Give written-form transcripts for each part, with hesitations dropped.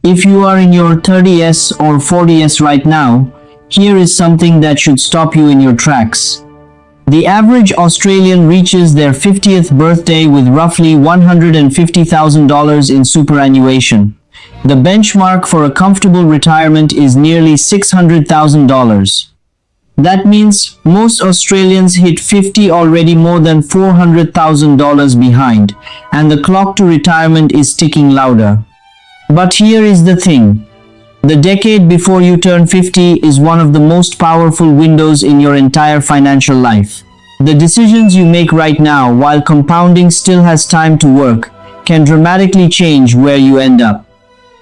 If you are in your 30s or 40s right now, here is something that should stop you in your tracks. The average Australian reaches their 50th birthday with roughly $150,000 in superannuation. The benchmark for a comfortable retirement is nearly $600,000. That means most Australians hit 50 already more than $400,000 behind, and the clock to retirement is ticking louder. But here is the thing. The decade before you turn 50 is one of the most powerful windows in your entire financial life. The decisions you make right now, while compounding still has time to work, can dramatically change where you end up.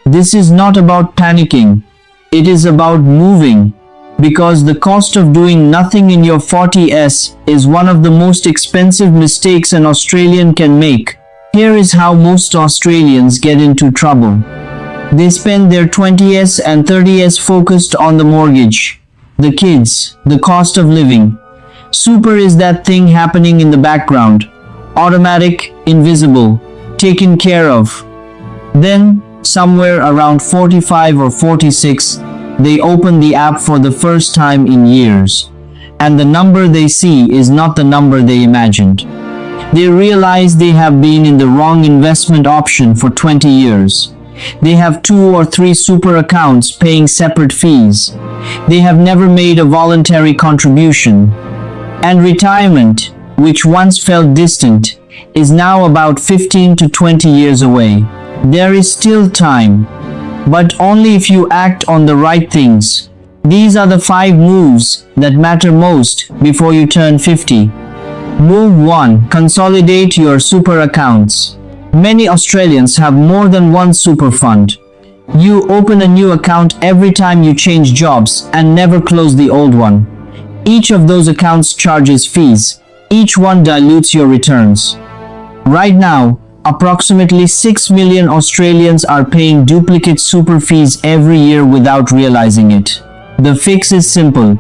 This is not about panicking. It is about moving. Because the cost of doing nothing in your 40s is one of the most expensive mistakes an Australian can make. Here is how most Australians get into trouble. They spend their 20s and 30s focused on the mortgage, the kids, the cost of living. Super is that thing happening in the background, automatic, invisible, taken care of. Then, somewhere around 45 or 46, they open the app for the first time in years, and the number they see is not the number they imagined. They realize they have been in the wrong investment option for 20 years. They have 2 or 3 super accounts paying separate fees. They have never made a voluntary contribution. And retirement, which once felt distant, is now about 15 to 20 years away. There is still time, but only if you act on the right things. These are the 5 moves that matter most before you turn 50. Move 1. Consolidate your super accounts. Many Australians have more than one super fund. You open a new account every time you change jobs and never close the old one. Each of those accounts charges fees. Each one dilutes your returns. Right now, approximately 6 million Australians are paying duplicate super fees every year without realizing it. The fix is simple.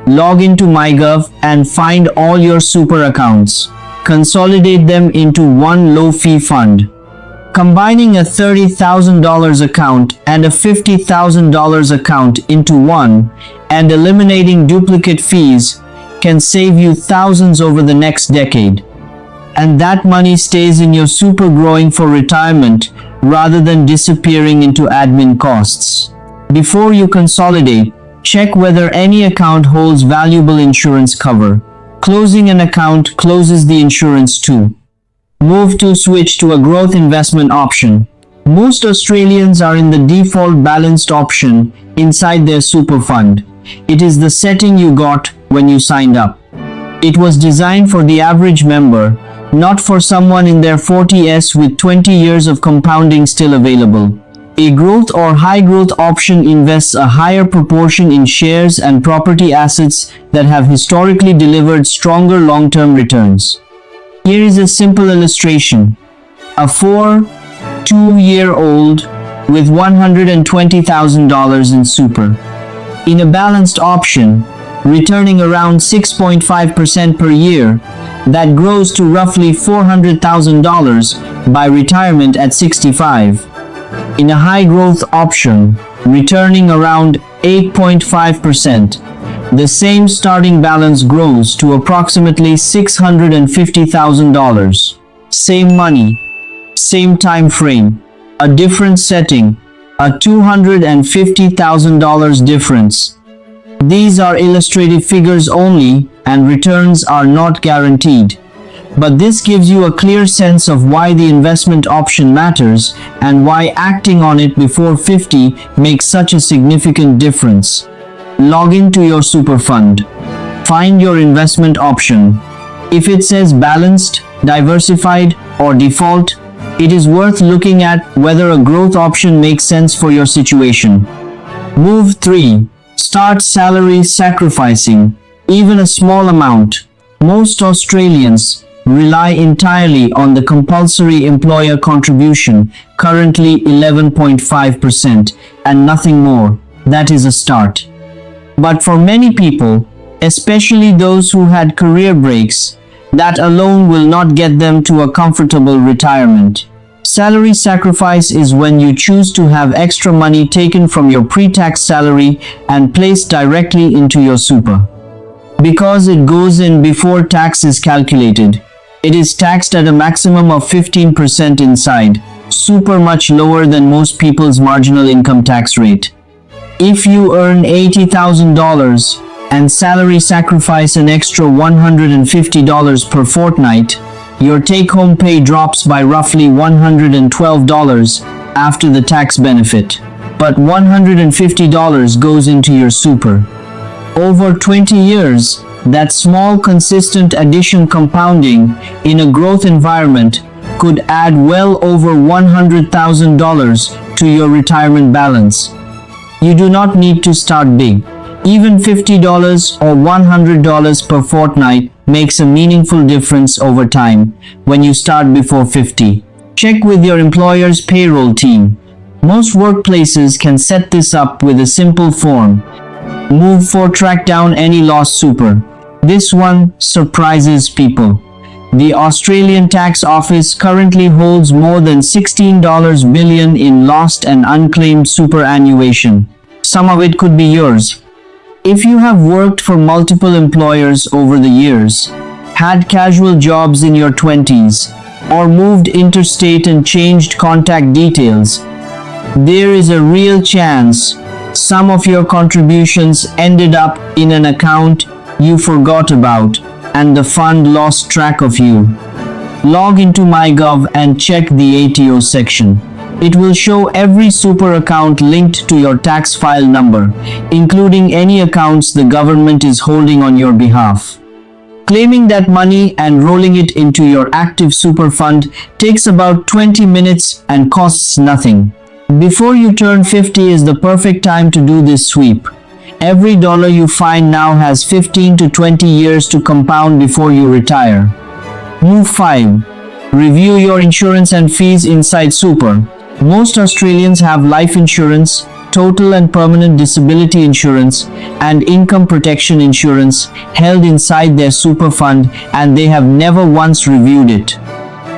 Log into MyGov and find all your super accounts. Consolidate them into one low-fee fund. Combining a $30,000 account and a $50,000 account into one and eliminating duplicate fees can save you thousands over the next decade. And that money stays in your super growing for retirement rather than disappearing into admin costs. Before you consolidate, check whether any account holds valuable insurance cover. Closing an account closes the insurance too. Move to switch to a growth investment option. Most Australians are in the default balanced option inside their super fund. It is the setting you got when you signed up. It was designed for the average member, not for someone in their 40s with 20 years of compounding still available. A growth or high growth option invests a higher proportion in shares and property assets that have historically delivered stronger long-term returns. Here is a simple illustration. A 2-year-old with $120,000 in super. In a balanced option, returning around 6.5% per year, that grows to roughly $400,000 by retirement at 65. In a high-growth option, returning around 8.5%, the same starting balance grows to approximately $650,000. Same money, same time frame, a different setting, a $250,000 difference. These are illustrative figures only, and returns are not guaranteed. But this gives you a clear sense of why the investment option matters and why acting on it before 50 makes such a significant difference. Log into your super fund. Find your investment option. If it says balanced, diversified, or default, it is worth looking at whether a growth option makes sense for your situation. Move 3. Start salary sacrificing, even a small amount. Most Australians rely entirely on the compulsory employer contribution, currently 11.5%, and nothing more. That is a start. But for many people, especially those who had career breaks, that alone will not get them to a comfortable retirement. Salary sacrifice is when you choose to have extra money taken from your pre-tax salary and placed directly into your super. Because it goes in before tax is calculated, it is taxed at a maximum of 15% inside, super much lower than most people's marginal income tax rate. If you earn $80,000 and salary sacrifice an extra $150 per fortnight, your take-home pay drops by roughly $112 after the tax benefit, but $150 goes into your super. Over 20 years, that small consistent addition compounding in a growth environment could add well over $100,000 to your retirement balance. You do not need to start big. Even $50 or $100 per fortnight makes a meaningful difference over time when you start before 50. Check with your employer's payroll team. Most workplaces can set this up with a simple form. Move for track down any lost super. This one surprises people. The Australian Tax Office currently holds more than $16 billion in lost and unclaimed superannuation. Some of it could be yours. If you have worked for multiple employers over the years, had casual jobs in your 20s, or moved interstate and changed contact details, there is a real chance some of your contributions ended up in an account you forgot about and the fund lost track of you. Log into MyGov and check the ATO section. It will show every super account linked to your tax file number, including any accounts the government is holding on your behalf. Claiming that money and rolling it into your active super fund takes about 20 minutes and costs nothing. Before you turn 50 is the perfect time to do this sweep. Every dollar you find now has 15 to 20 years to compound before you retire. Move 5. Review your insurance and fees inside super. Most Australians have life insurance, total and permanent disability insurance, and income protection insurance held inside their super fund, and they have never once reviewed it.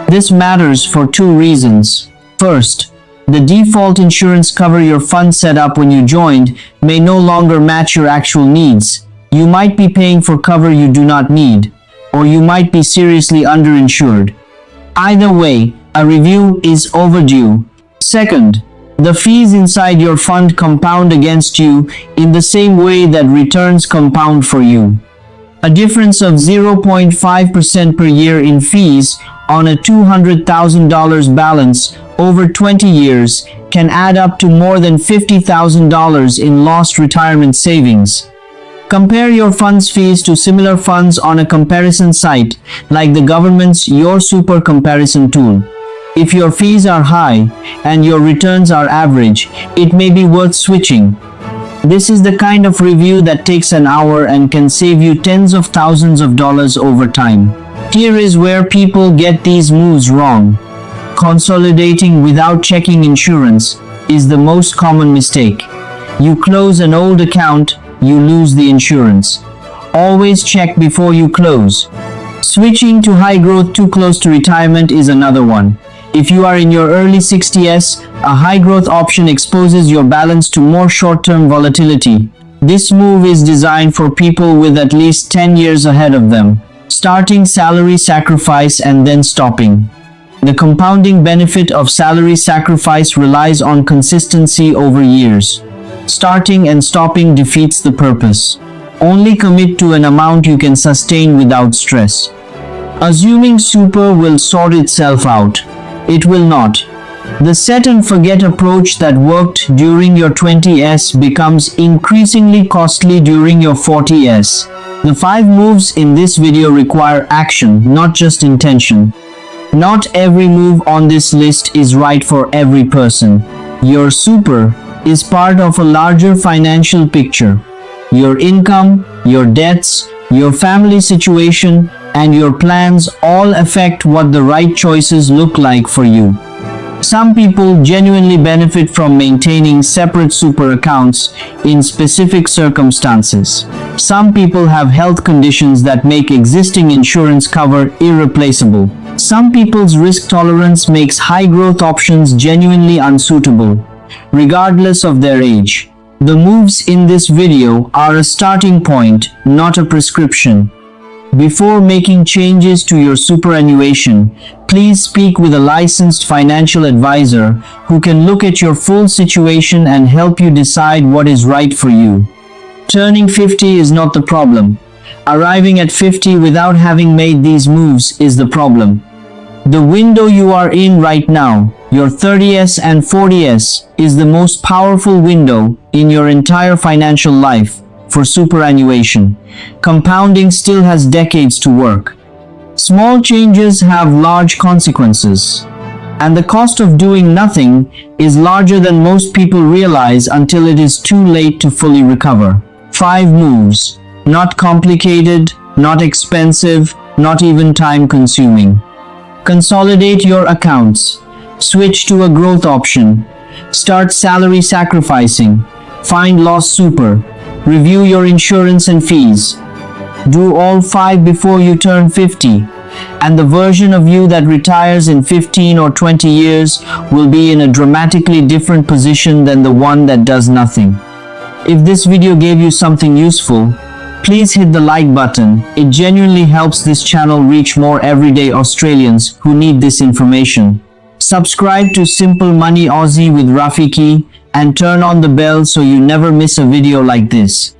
This matters for two reasons. First, the default insurance cover your fund set up when you joined may no longer match your actual needs. You might be paying for cover you do not need, or you might be seriously underinsured. Either way, a review is overdue. Second, the fees inside your fund compound against you in the same way that returns compound for you. A difference of 0.5% per year in fees on a $200,000 balance over 20 years can add up to more than $50,000 in lost retirement savings. Compare your fund's fees to similar funds on a comparison site like the government's Your Super comparison tool. If your fees are high and your returns are average, it may be worth switching. This is the kind of review that takes an hour and can save you tens of thousands of dollars over time. Here is where people get these moves wrong. Consolidating without checking insurance is the most common mistake. You close an old account, you lose the insurance. Always check before you close. Switching to high growth too close to retirement is another one. If you are in your early 60s, a high growth option exposes your balance to more short-term volatility. This move is designed for people with at least 10 years ahead of them, starting salary sacrifice and then stopping. The compounding benefit of salary sacrifice relies on consistency over years. Starting and stopping defeats the purpose. Only commit to an amount you can sustain without stress. Assuming super will sort itself out. It will not. The set and forget approach that worked during your 20s becomes increasingly costly during your 40s. The 5 moves in this video require action, not just intention. Not every move on this list is right for every person. Your super is part of a larger financial picture. Your income, your debts, your family situation, and your plans all affect what the right choices look like for you. Some people genuinely benefit from maintaining separate super accounts in specific circumstances. Some people have health conditions that make existing insurance cover irreplaceable. Some people's risk tolerance makes high growth options genuinely unsuitable, regardless of their age. The moves in this video are a starting point, not a prescription. Before making changes to your superannuation, please speak with a licensed financial advisor who can look at your full situation and help you decide what is right for you. Turning 50 is not the problem. Arriving at 50 without having made these moves is the problem. The window you are in right now, your 30s and 40s, is the most powerful window in your entire financial life for superannuation. Compounding still has decades to work. Small changes have large consequences, and the cost of doing nothing is larger than most people realize until it is too late to fully recover. 5 moves. Not complicated, not expensive, not even time-consuming. Consolidate your accounts. Switch to a growth option. Start salary sacrificing. Find lost super. Review your insurance and fees. Do all 5 before you turn 50, and the version of you that retires in 15 or 20 years will be in a dramatically different position than the one that does nothing. If this video gave you something useful, please hit the like button. It genuinely helps this channel reach more everyday Australians who need this information. Subscribe to Simple Money Aussie with Rafiki and turn on the bell so you never miss a video like this.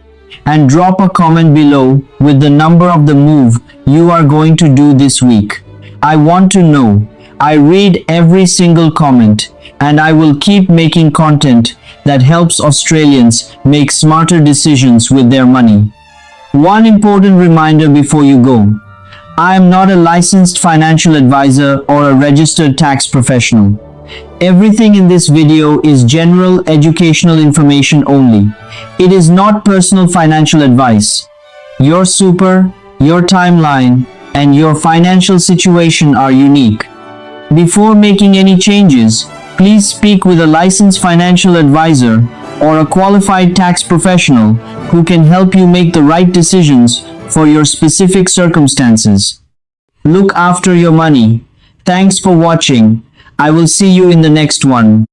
And drop a comment below with the number of the move you are going to do this week. I want to know. I read every single comment, and I will keep making content that helps Australians make smarter decisions with their money. One important reminder before you go. I am not a licensed financial advisor or a registered tax professional. Everything in this video is general educational information only. It is not personal financial advice. Your super, your timeline, and your financial situation are unique. Before making any changes, please speak with a licensed financial advisor or a qualified tax professional who can help you make the right decisions for your specific circumstances. Look after your money. Thanks for watching. I will see you in the next one.